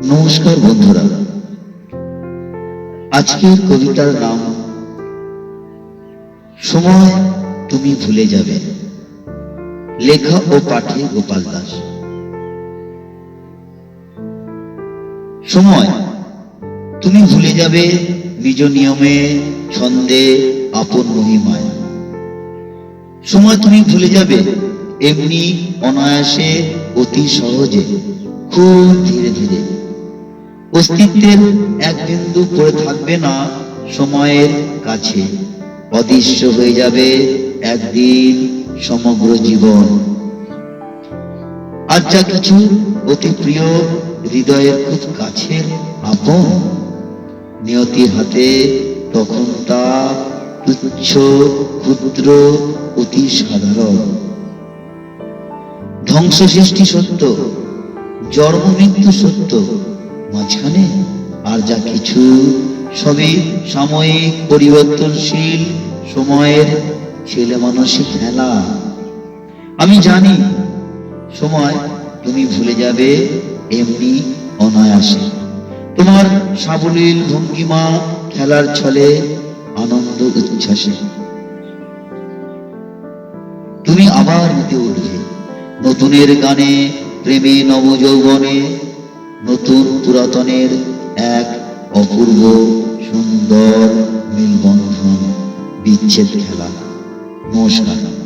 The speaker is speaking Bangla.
নমস্কার বন্ধুরা, আজকের কবিতার নাম সময় তুমি ভুলে যাবে। লেখা ও পাঠে গোপাল দাস। সময় তুমি ভুলে যাবে নিজ নিয়মে, ছন্দে, আপন মহিমায়। সময় তুমি ভুলে যাবে এমনি অনায়াসে, অতি সহজে, খুব ধীরে ধীরে। অস্তিত্বের এক বিন্দু পড়ে থাকবে না সময়ের কাছে। অদৃশ্য হয়ে যাবে একদিন সমগ্র জীবন। আজ যা কিছু অতি প্রিয়, হৃদয়ের খুব কাছের, আপন, নিয়তির হাতে তখন তা তুচ্ছ, ক্ষুদ্র, অতি সাধারণ। ধ্বংস সৃষ্টি সত্য, জন্ম মৃত্যু সত্য, মাঝখানে আর যা কিছু সবই সাময়িক, পরিবর্তনশীল, সময়ের ছেলে মানুষই খেলা। আমি জানি সময় তুমি ভুলে যাবে এমনি অনায়াসে। তোমার সাবলীল ভঙ্গিমা, খেলার ছলে, আনন্দ উচ্ছ্বাসে তুমি আবার মেতে উঠবে নতুনের গানে, প্রেমে, নবযৌবনে, নতুন পুরাতনের এক অপূর্ব সুন্দর মেলবন্ধন, বিচ্ছেদ খেলা। নমস্কার।